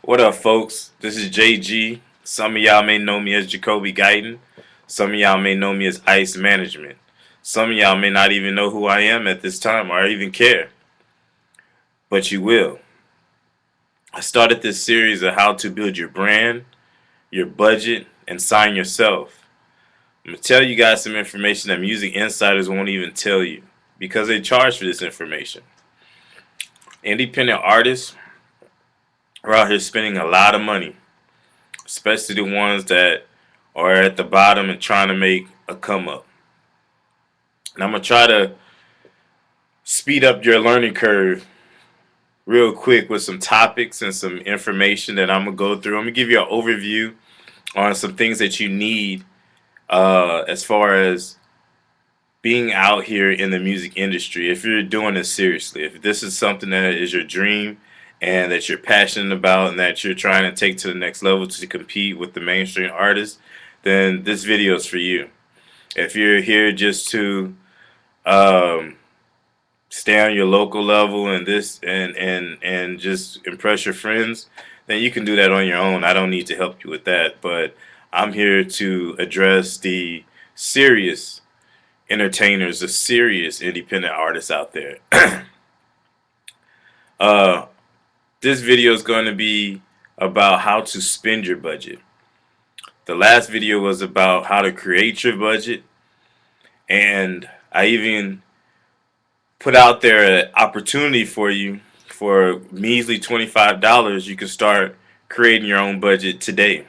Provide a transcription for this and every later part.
What up, folks? This is JG. Some of y'all may know me as Jacoby Guyton. Some of y'all may know me as Ice Management. Some of y'all may not even know who I am at this time or even care, but you will. I started this series of how to build your brand, your budget, and sign yourself. I'm going to tell you guys some information that music insiders won't even tell you because they charge for this information. Independent artists are out here spending a lot of money, especially the ones that are at the bottom and trying to make a come up. And I'm going to try to speed up your learning curve real quick with some topics and some information that I'm going to go through. I'm going to give you an overview on some things that you need as far as being out here in the music industry. If you're doing this seriously, if this is something that is your dream and that you're passionate about and that you're trying to take to the next level to compete with the mainstream artists, then this video is for you. If you're here just to stay on your local level and just impress your friends, then you can do that on your own. I don't need to help you with that, but I'm here to address the serious entertainers, the serious independent artists out there. This video is going to be about how to spend your budget. The last video was about how to create your budget, and I even put out there an opportunity for you for measly $25. You can start creating your own budget today.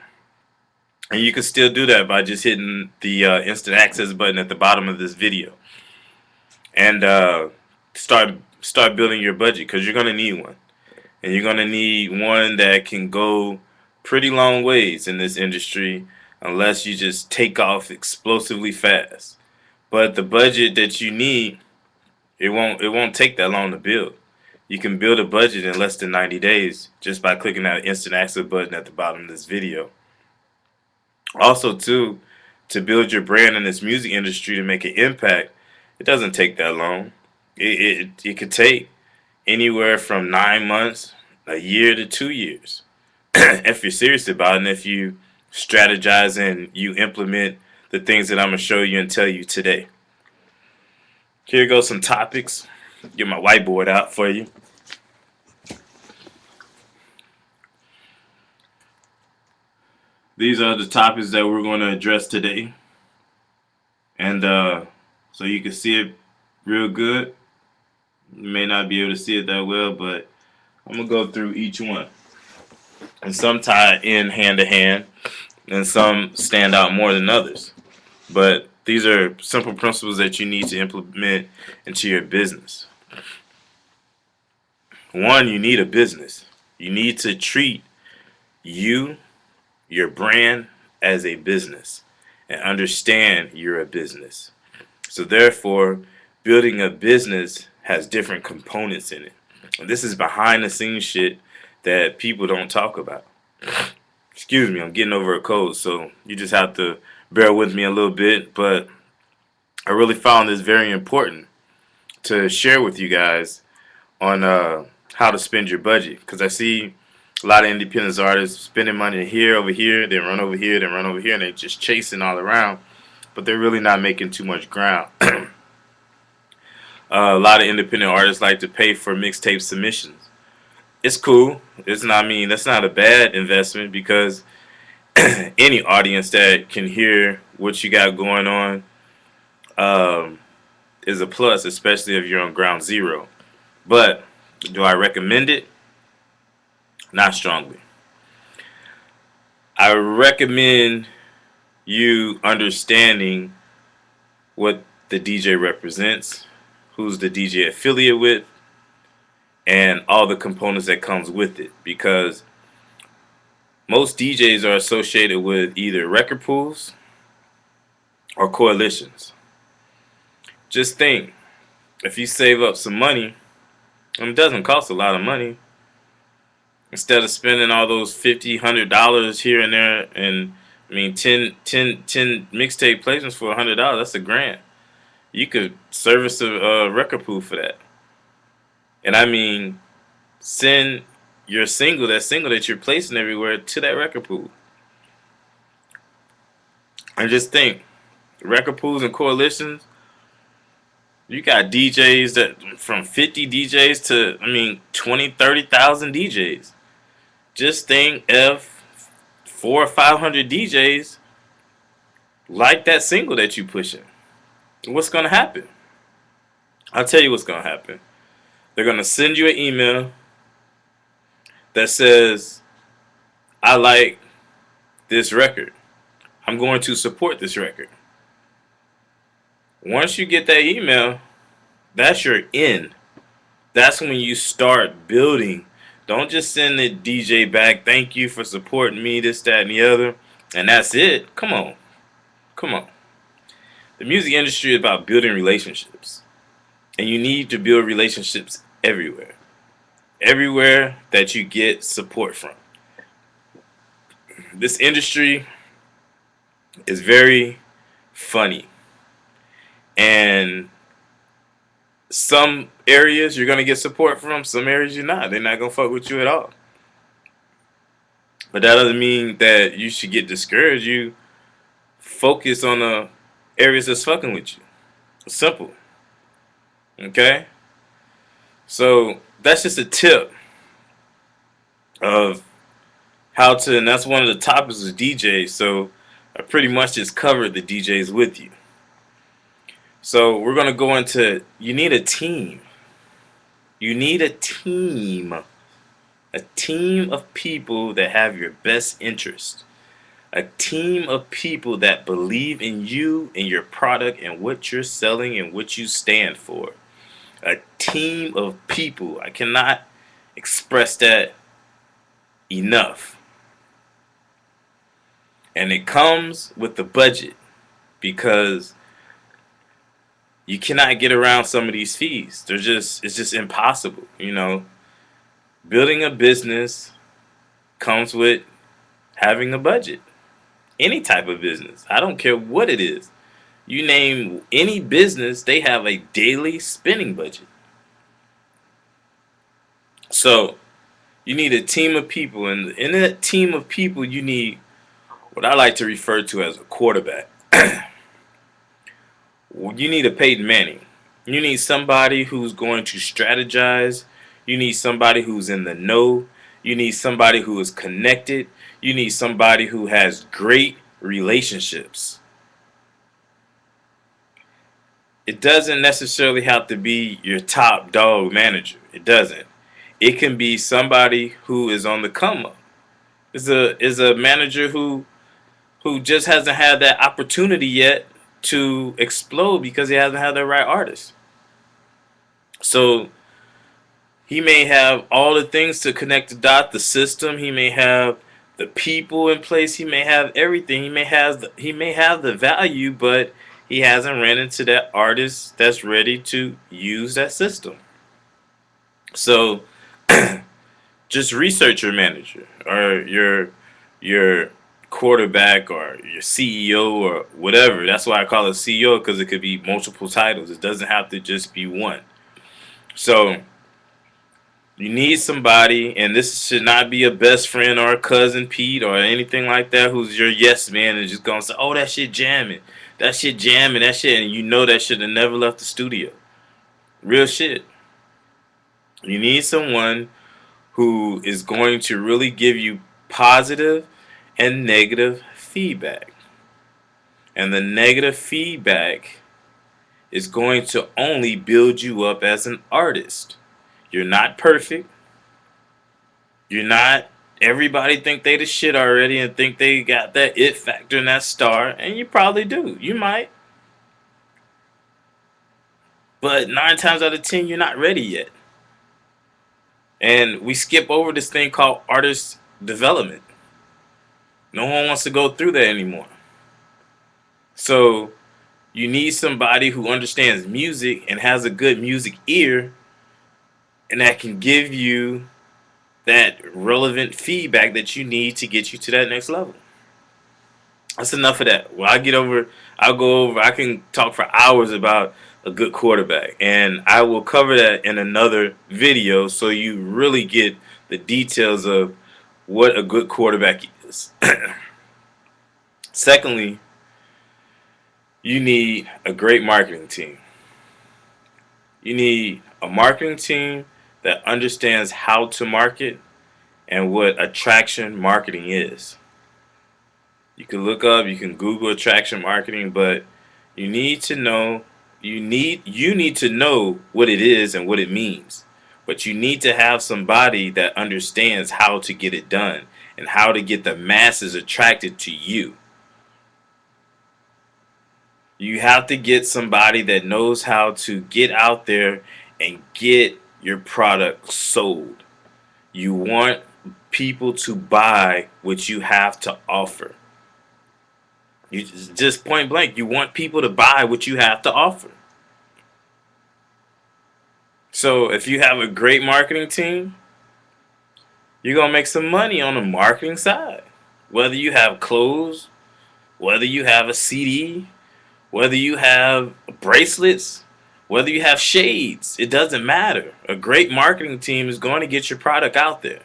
And you can still do that by just hitting the instant access button at the bottom of this video and start building your budget, because you're going to need one. And you're going to need one that can go pretty long ways in this industry unless you just take off explosively fast. But the budget that you need, it won't take that long to build. You can build a budget in less than 90 days just by clicking that instant access button at the bottom of this video. Also, too, to build your brand in this music industry to make an impact, it doesn't take that long. It could take anywhere from 9 months, a year to 2 years, if you're serious about it and if you strategize and you implement the things that I'm going to show you and tell you today. Here goes some topics. Get my whiteboard out for you. These are the topics that we're going to address today. And so you can see it real good. You may not be able to see it that well, but I'm going to go through each one. And some tie in hand to hand, and some stand out more than others. But these are simple principles that you need to implement into your business. One, you need a business. You need to treat your brand as a business and understand you're a business. So therefore, building a business has different components in it. And this is behind the scenes shit that people don't talk about. Excuse me, I'm getting over a cold, so you just have to bear with me a little bit. But I really found this very important to share with you guys on how to spend your budget, because I see a lot of independent artists spending money here, over here, then run over here, then run over here, and they're just chasing all around, but they're really not making too much ground. A lot of independent artists like to pay for mixtape submissions. It's cool. It's not, I mean, that's not a bad investment, because any audience that can hear what you got going on is a plus, especially if you're on ground zero. But do I recommend it? Not strongly. I recommend you understanding what the DJ represents, who's the DJ affiliate with, and all the components that comes with it, because most DJs are associated with either record pools or coalitions. Just think, if you save up some money, and it doesn't cost a lot of money, instead of spending all those $50, $100 here and there, and I mean 10 mixtape placements for $100, that's $1,000. You could service a record pool for that. And I mean, send your single, that single that you're placing everywhere, to that record pool. And just think, record pools and coalitions, you got DJs that from 50 DJs to, 20, 30,000 DJs. Just think if 400 or 500 DJs like that single that you pushing. What's going to happen? I'll tell you what's going to happen. They're going to send you an email that says, I like this record. I'm going to support this record. Once you get that email, that's your in. That's when you start building. Don't just send the DJ back, thank you for supporting me, this, that, and the other, and that's it. Come on. Come on. The music industry is about building relationships. And you need to build relationships everywhere. Everywhere that you get support from. This industry is very funny. And some areas you're going to get support from, some areas you're not. They're not going to fuck with you at all. But that doesn't mean that you should get discouraged. You focus on the areas that's fucking with you. It's simple. Okay? So that's just a tip of how to, and that's one of the topics of DJs. So I pretty much just covered the DJs with you. So we're going to go into, you need a team. You need a team. A team of people that have your best interest. A team of people that believe in you and your product and what you're selling and what you stand for. A team of people. I cannot express that enough. And it comes with the budget, because you cannot get around some of these fees. It's just impossible, you know. Building a business comes with having a budget. Any type of business. I don't care what it is. You name any business, they have a daily spending budget. So you need a team of people, and in that team of people you need what I like to refer to as a quarterback. You need a Peyton Manning. You need somebody who's going to strategize. You need somebody who's in the know. You need somebody who is connected. You need somebody who has great relationships. It doesn't necessarily have to be your top dog manager. It doesn't. It can be somebody who is on the come up. Is a manager who just hasn't had that opportunity yet to explode because he hasn't had the right artist. So he may have all the things to connect the dot, the system. He may have the people in place. He may have everything. He may have the value, but he hasn't ran into that artist that's ready to use that system. So just research your manager or your quarterback or your CEO or whatever. That's why I call it CEO, because it could be multiple titles. It doesn't have to just be one. So you need somebody, and this should not be a best friend or a cousin Pete or anything like that who's your yes man and just gonna say, oh, that shit jamming, that shit jamming, that shit, and you know that shit have never left the studio. Real shit. You need someone who is going to really give you positive and negative feedback. And the negative feedback is going to only build you up as an artist. You're not perfect. You're not, everybody think they the shit already and think they got that it factor and that star, and you probably do. You might. But 9 times out of 10, you're not ready yet. And we skip over this thing called artist development. No one wants to go through that anymore. So you need somebody who understands music and has a good music ear, and that can give you that relevant feedback that you need to get you to that next level. That's enough of that. Well, I can talk for hours about a good quarterback, and I will cover that in another video so you really get the details of what a good quarterback is. Secondly, you need a great marketing team. You need a marketing team that understands how to market and what attraction marketing is. You can look up, you can Google attraction marketing, but you need to know you need to know what it is and what it means. But you need to have somebody that understands how to get it done and how to get the masses attracted to you. You have to get somebody that knows how to get out there and get your product sold. You want people to buy what you have to offer. You just point blank, you want people to buy what you have to offer. So if you have a great marketing team, you're going to make some money on the marketing side. Whether you have clothes, whether you have a CD, whether you have bracelets, whether you have shades, it doesn't matter. A great marketing team is going to get your product out there.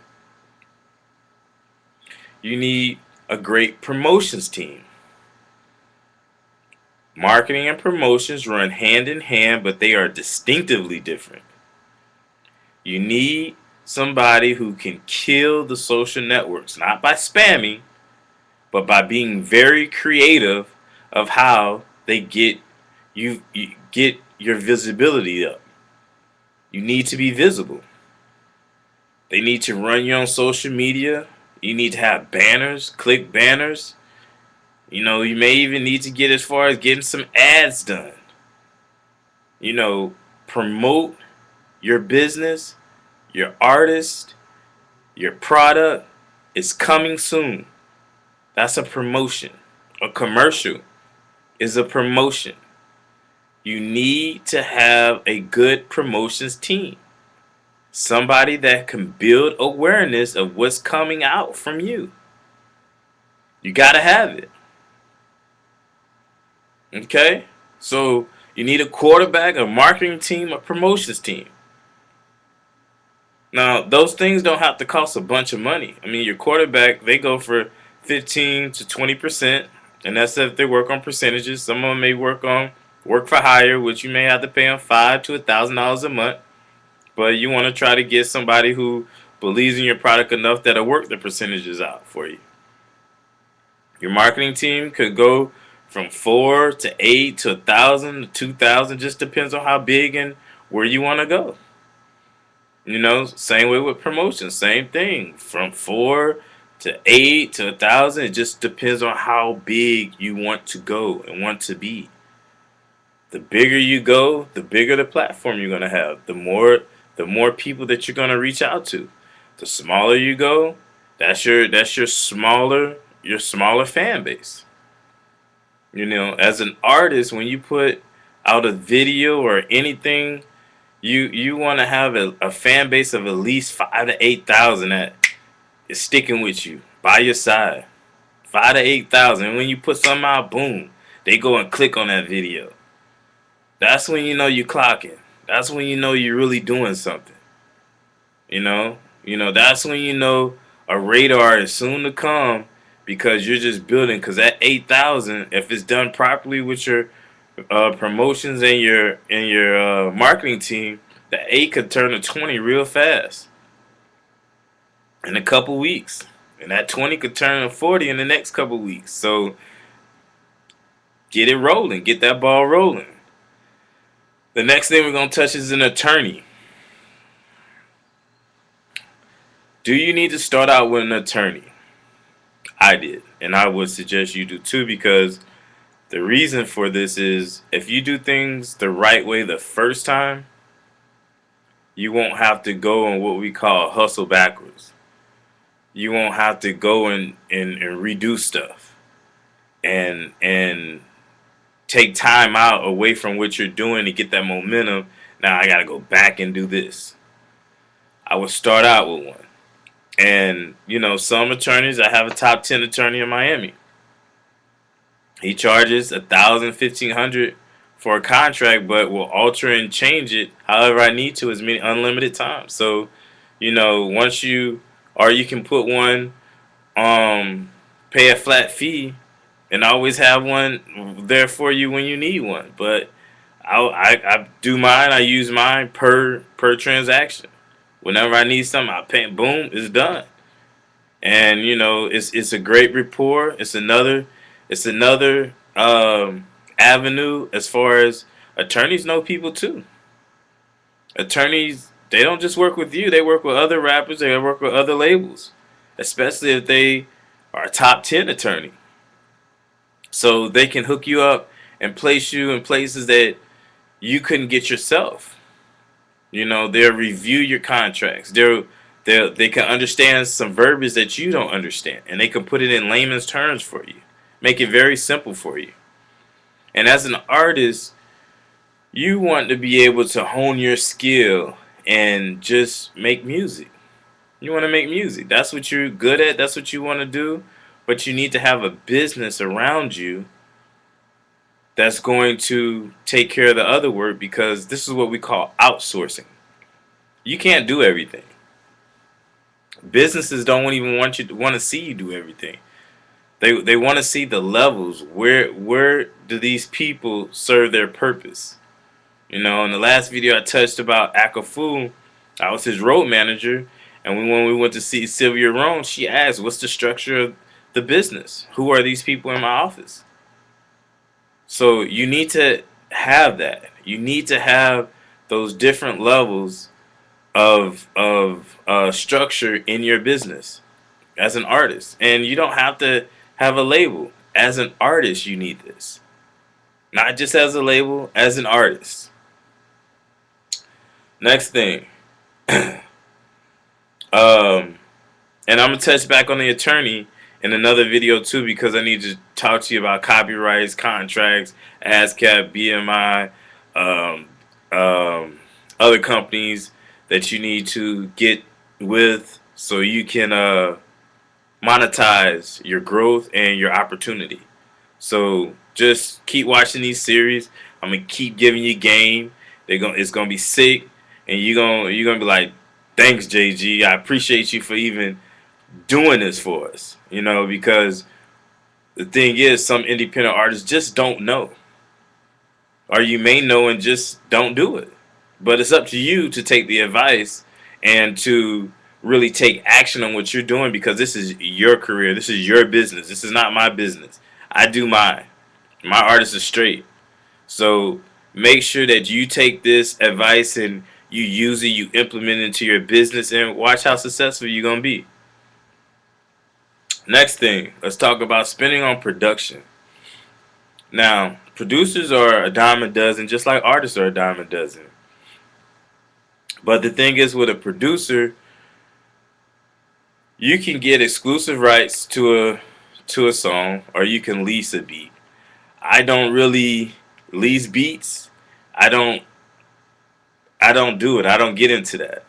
You need a great promotions team. Marketing and promotions run hand in hand, but they are distinctively different. You need somebody who can kill the social networks, not by spamming, but by being very creative of how they you get your visibility up. You need to be visible. They need to run you on social media. You need to have banners, click banners. You may even need to get as far as getting some ads done. You know, promote your business, your artist, your product is coming soon. That's a promotion. A commercial is a promotion. You need to have a good promotions team. Somebody that can build awareness of what's coming out from you. You got to have it. Okay? So you need a quarterback, a marketing team, a promotions team. Now, those things don't have to cost a bunch of money. I mean, your quarterback, they go for 15 to 20%, and that's if they work on percentages. Some of them may work for hire, which you may have to pay them $500 to $1,000 a month. But you want to try to get somebody who believes in your product enough that'll work the percentages out for you. Your marketing team could go from 4 to 8 to 1,000 to 2,000, just depends on how big and where you want to go. Same way with promotions, same thing. From 4 to 8 to 1,000, it just depends on how big you want to go and want to be. The bigger you go, the bigger the platform you're gonna have. The more people that you're gonna reach out to. The smaller you go, that's your smaller fan base. As an artist, when you put out a video or anything, you want to have a fan base of at least 5 to 8,000 that is sticking with you by your side. 5 to 8,000. And when you put something out, boom, they go and click on that video. That's when you know you're clocking. That's when you know you're really doing something. That's when you know a radar is soon to come because you're just building. Because that 8,000, if it's done properly with your promotions and your marketing team, the 8 could turn to 20 real fast in a couple weeks, and that 20 could turn to 40 in the next couple weeks. So get it rolling, get that ball rolling. The next thing we're going to touch is an attorney. Do you need to start out with an attorney? I did, and I would suggest you do too, because the reason for this is if you do things the right way the first time, you won't have to go on what we call hustle backwards. You won't have to go and redo stuff and take time out away from what you're doing to get that momentum. Now I got to go back and do this. I would start out with one. And, some attorneys, I have a top 10 attorney in Miami. He charges $1,000, $1,500 for a contract, but will alter and change it however I need to as many unlimited times. So, once or you can put one, pay a flat fee and always have one there for you when you need one. But I do mine. I use mine per transaction. Whenever I need something, I pay. Boom, it's done. And it's a great rapport. It's another avenue as far as attorneys know people too. Attorneys, they don't just work with you. They work with other rappers. They work with other labels, especially if they are a top 10 attorney. So they can hook you up and place you in places that you couldn't get yourself. They'll review your contracts. They can understand some verbiage that you don't understand, and they can put it in layman's terms for you, make it very simple for you. And as an artist, you want to be able to hone your skill and just make music. You want to make music. That's what you're good at. That's what you want to do. But you need to have a business around you that's going to take care of the other work, because this is what we call outsourcing. You can't do everything. Businesses don't even want to see you do everything. They want to see the levels. Where do these people serve their purpose? In the last video I touched about Akafu, I was his road manager, and when we went to see Sylvia Rohn, she asked, "What's the structure of the business? Who are these people in my office?" So you need to have that. You need to have those different levels of structure in your business as an artist, and you don't have to have a label. As an artist, you need this, not just as a label. As an artist. Next thing, and I'm gonna touch back on the attorney in another video too, because I need to talk to you about copyrights, contracts, ASCAP, BMI, um, other companies that you need to get with so you can monetize your growth and your opportunity. So just keep watching these series. I'm gonna keep giving you game. It's gonna be sick, and you're gonna be like, thanks, JG. I appreciate you for even doing this for us. Because the thing is, some independent artists just don't know, or you may know and just don't do it. But it's up to you to take the advice and to really take action on what you're doing, because this is your career. This is your business. This is not my business. I do mine. My artist is straight. So make sure that you take this advice and you use it, you implement it into your business, and watch how successful you're going to be. Next thing, let's talk about spending on production. Now, producers are a dime a dozen, just like artists are a dime a dozen. But the thing is, with a producer, you can get exclusive rights to a song, or you can lease a beat. I don't really lease beats. I don't do it. I don't get into that,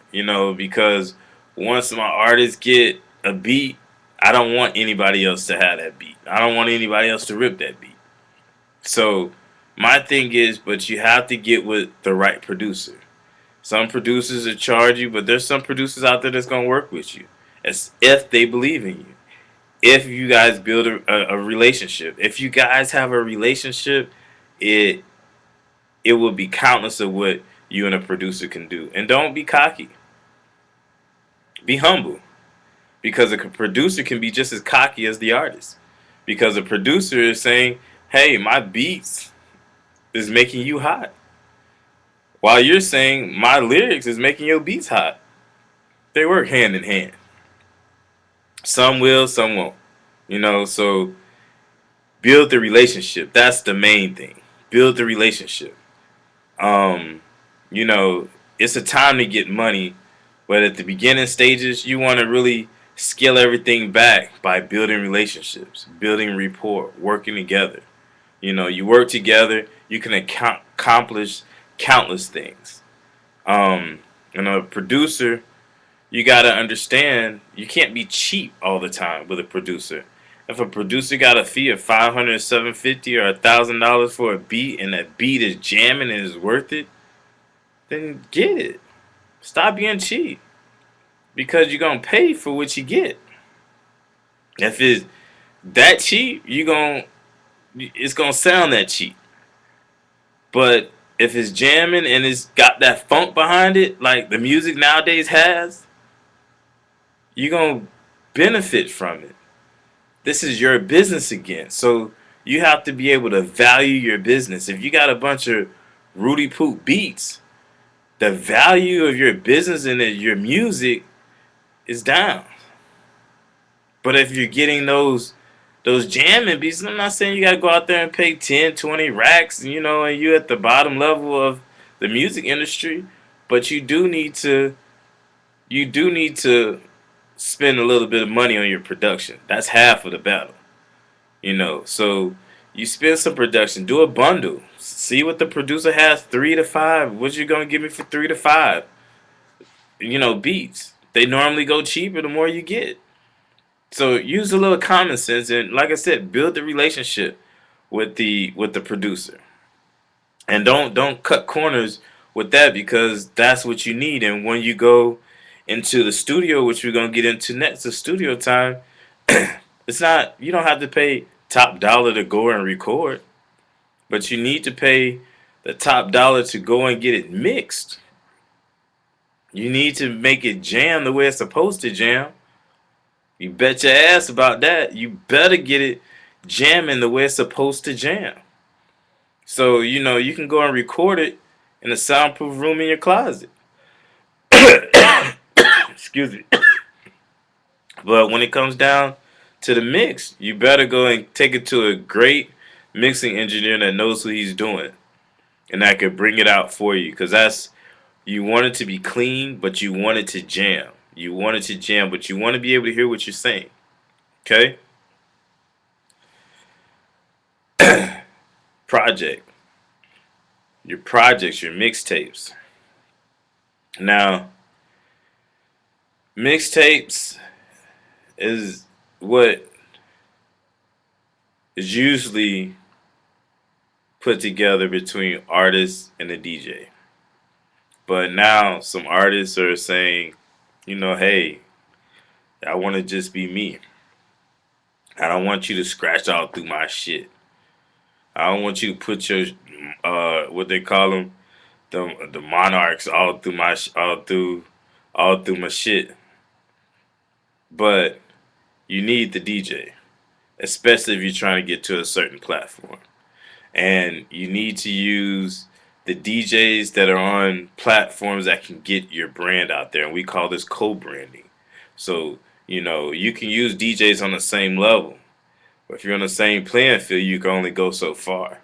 because once my artists get a beat, I don't want anybody else to have that beat. I don't want anybody else to rip that beat. So my thing is, but you have to get with the right producer. Some producers will charge you, but there's some producers out there that's going to work with you as if they believe in you. If you guys build a relationship, if you guys have a relationship, it will be countless of what you and a producer can do. And don't be cocky. Be humble. Because a producer can be just as cocky as the artist. Because a producer is saying, hey, my beats is making you hot. While you're saying my lyrics is making your beats hot. They work hand in hand. Some will, some won't. So build the relationship. That's the main thing. Build the relationship. Um, it's a time to get money, but at the beginning stages, you want to really scale everything back by building relationships, building rapport, working together. You work together, you can accomplish countless things. A producer, you got to understand, you can't be cheap all the time with a producer. If a producer got a fee of $500, $750, or $1,000 for a beat, and that beat is jamming and is worth it, then get it. Stop being cheap. because you're gonna pay for what you get. If it's that cheap, it's gonna sound that cheap. But if it's jamming and it's got that funk behind it, like the music nowadays has, you're gonna benefit from it. This is your business again. So you have to be able to value your business. If you got a bunch of Rudy Poop beats, the value of your business and your music is down. But if you're getting those jamming beats, I'm not saying you gotta go out there and pay 10, 20 racks, and you at the bottom level of the music industry, but you do need to spend a little bit of money on your production. That's half of the battle. So you spend some production, do a bundle. See what the producer has, 3 to 5. What you gonna give me for 3 to 5? Beats. They normally go cheaper the more you get. So use a little common sense and, like I said, build the relationship with the producer. And don't cut corners with that, because that's what you need. And when you go into the studio, which we're gonna get into next, the studio time, it's not, you don't have to pay top dollar to go and record, but you need to pay the top dollar to go and get it mixed. You need to make it jam the way it's supposed to jam. You bet your ass about that. You better get it jamming the way it's supposed to jam. So, you can go and record it in a soundproof room in your closet. Excuse me. But when it comes down to the mix, you better go and take it to a great mixing engineer that knows what he's doing and that could bring it out for you. Because you want it to be clean, but you want it to jam. You want it to jam, but you want to be able to hear what you're saying. Okay? Project. Your projects, your mixtapes. Now, mixtapes is what is usually put together between artists and the DJ. But now some artists are saying, hey, I want to just be me. I don't want you to scratch all through my shit. I don't want you to put your what they call them, the monarchs all through my shit. But you need the DJ, especially if you're trying to get to a certain platform. And you need to use the DJs that are on platforms that can get your brand out there. And we call this co-branding. So, you can use DJs on the same level. But if you're on the same playing field, you can only go so far.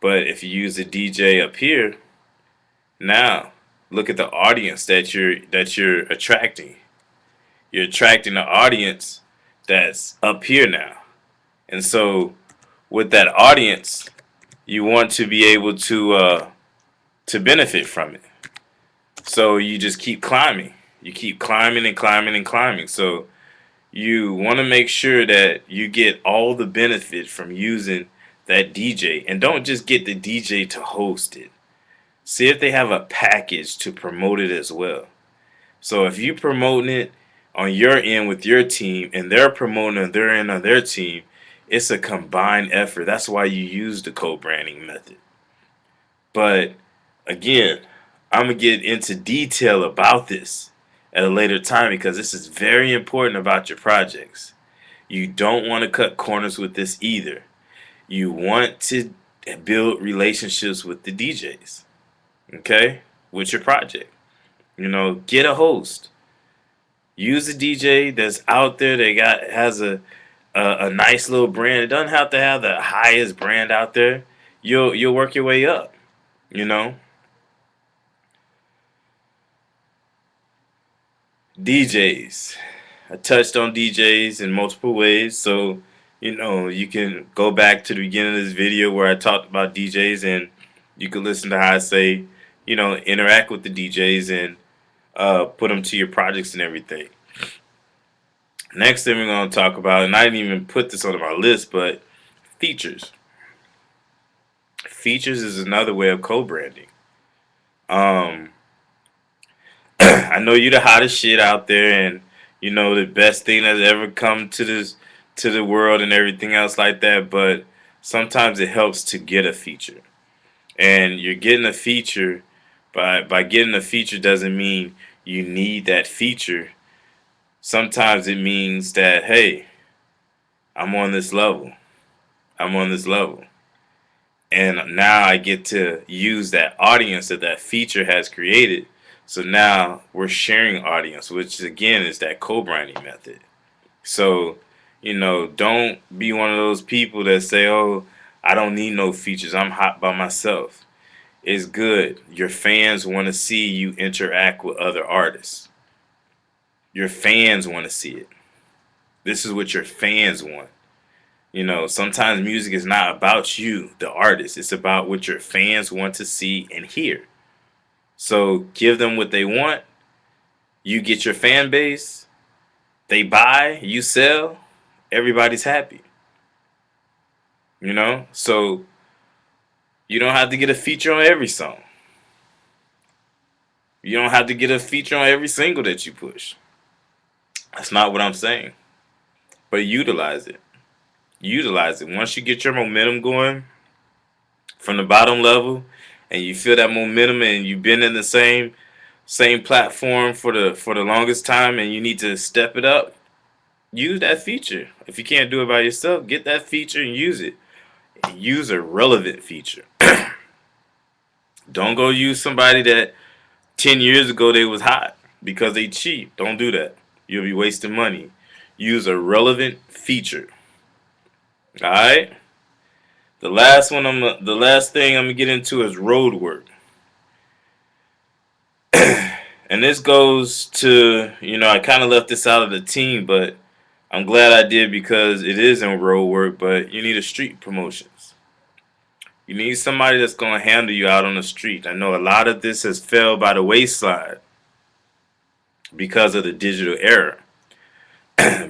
But if you use a DJ up here, now look at the audience that you're attracting. You're attracting the audience that's up here now. And so with that audience, you want to be able to benefit from it. So you just keep climbing. You keep climbing and climbing and climbing. So you want to make sure that you get all the benefit from using that DJ. And don't just get the DJ to host it. See if they have a package to promote it as well. So if you promoting it on your end with your team and they're promoting on their end on their team, it's a combined effort. That's why you use the co-branding method. But again, I'm going to get into detail about this at a later time because this is very important about your projects. You don't want to cut corners with this either. You want to build relationships with the DJs, okay, with your project. Get a host. Use a DJ that's out there that has a nice little brand. It doesn't have to have the highest brand out there. You'll work your way up. You know, DJs. I touched on DJs in multiple ways, so you can go back to the beginning of this video where I talked about DJs, and you can listen to how I say, interact with the DJs and put them to your projects and everything. Next thing we're going to talk about, and I didn't even put this on my list, but features. Features is another way of co-branding. Um, I know you the hottest shit out there, and you know the best thing that's ever come to the world and everything else like that. But sometimes it helps to get a feature, and you're getting a feature. By getting a feature doesn't mean you need that feature. Sometimes it means that, hey, I'm on this level. I'm on this level. And now I get to use that audience that that feature has created. So now we're sharing audience, which again is that co-branding method. So, don't be one of those people that say, "Oh, I don't need no features. I'm hot by myself." It's good. Your fans want to see you interact with other artists. Your fans want to see it. This is what your fans want. Sometimes music is not about you, the artist. It's about what your fans want to see and hear. So give them what they want. You get your fan base. They buy, you sell. Everybody's happy. So you don't have to get a feature on every song. You don't have to get a feature on every single that you push. That's not what I'm saying. But utilize it. Utilize it. Once you get your momentum going from the bottom level and you feel that momentum and you've been in the same platform for the longest time and you need to step it up, use that feature. If you can't do it by yourself, get that feature and use it. Use a relevant feature. Don't go use somebody that 10 years ago they was hot because they cheap. Don't do that. You'll be wasting money. Use a relevant feature. All right? The last thing I'm going to get into is road work. And this goes to, I kind of left this out of the team, but I'm glad I did because it is in road work, but you need a street promotions. You need somebody that's going to handle you out on the street. I know a lot of this has fell by the wayside because of the digital era.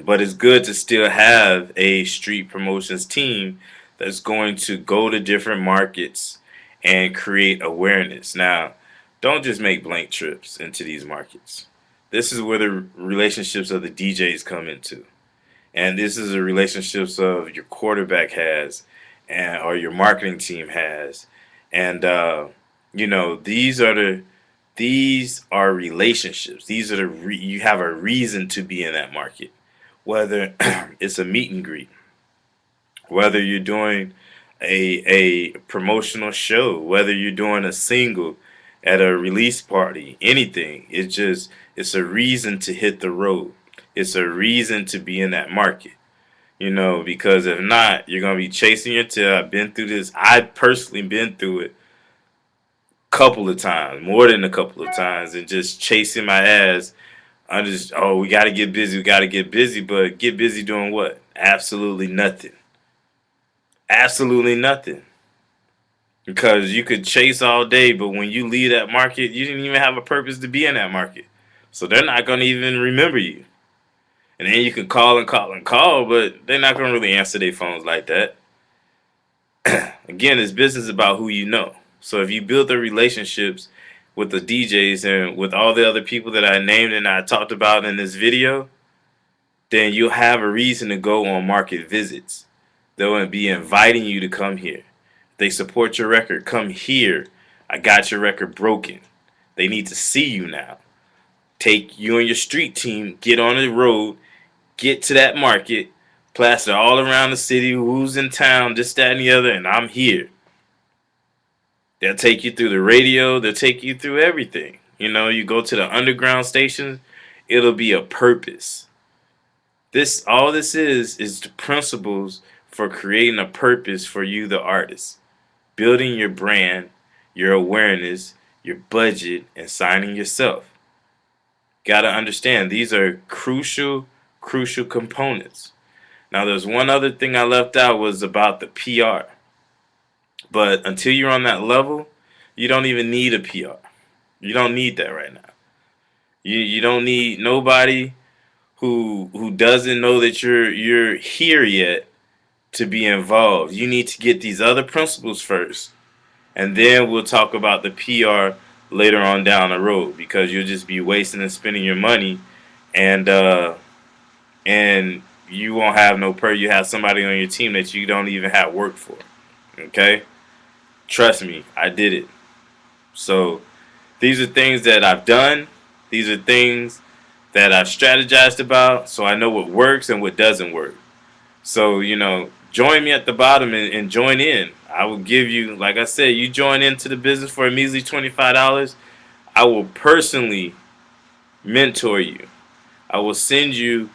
But it's good to still have a street promotions team that's going to go to different markets and create awareness. Now, don't just make blank trips into these markets. This is where the relationships of the DJs come into. And this is the relationships of your quarterback has or your marketing team has. And these are relationships. These are you have a reason to be in that market. Whether it's a meet and greet, whether you're doing a promotional show, whether you're doing a single at a release party, anything. It's a reason to hit the road. It's a reason to be in that market. Because if not, you're gonna be chasing your tail. I've been through this. I personally been through it a couple of times, more than a couple of times, and just chasing my ass. We gotta get busy, but get busy doing what? Absolutely nothing. Absolutely nothing. Because you could chase all day, but when you leave that market, you didn't even have a purpose to be in that market. So they're not gonna even remember you. And then you can call and call and call, but they're not gonna really answer their phones like that. Again, it's business about who you know. So if you build the relationships with the DJs and with all the other people that I named and I talked about in this video, then you'll have a reason to go on market visits. They'll be inviting you to come here. They support your record. Come here. I got your record broken. They need to see you now. Take you and your street team, get on the road, get to that market, plaster all around the city, who's in town, this, that, and the other, and I'm here. They'll take you through the radio. They'll take you through everything. You go to the underground stations. It'll be a purpose. All this is the principles for creating a purpose for you, the artist. Building your brand, your awareness, your budget, and signing yourself. Gotta understand, these are crucial components. Now, there's one other thing I left out was about the PR. But until you're on that level, you don't even need a PR. You don't need that right now. You don't need nobody who doesn't know that you're here yet to be involved. You need to get these other principles first, and then we'll talk about the PR later on down the road, because you'll just be wasting and spending your money, and and you won't have no you have somebody on your team that you don't even have work for. Okay? Trust me, I did it. So these are things that I've done. These are things that I've strategized about, so I know what works and what doesn't work. So, join me at the bottom and join in. I will give you, like I said, you join into the business for a measly $25. I will personally mentor you. I will send you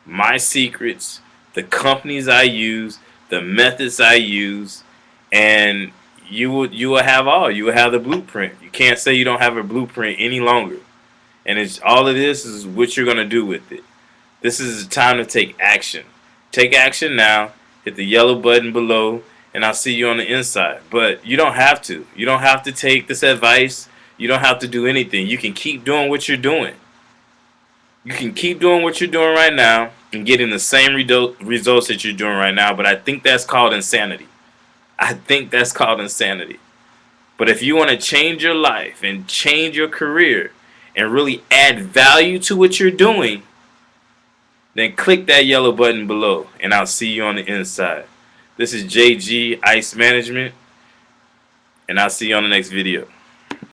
my secrets, the companies I use, the methods I use, and you will have all. You will have the blueprint. You can't say you don't have a blueprint any longer. And it's all of this is what you're gonna do with it. This is the time to take action. Take action now. Hit the yellow button below, and I'll see you on the inside. But you don't have to. You don't have to take this advice. You don't have to do anything. You can keep doing what you're doing. You can keep doing what you're doing right now and getting the same results that you're doing right now. But I think that's called insanity. I think that's called insanity. But if you want to change your life and change your career and really add value to what you're doing, then click that yellow button below, and I'll see you on the inside. This is JG Ice Management, and I'll see you on the next video.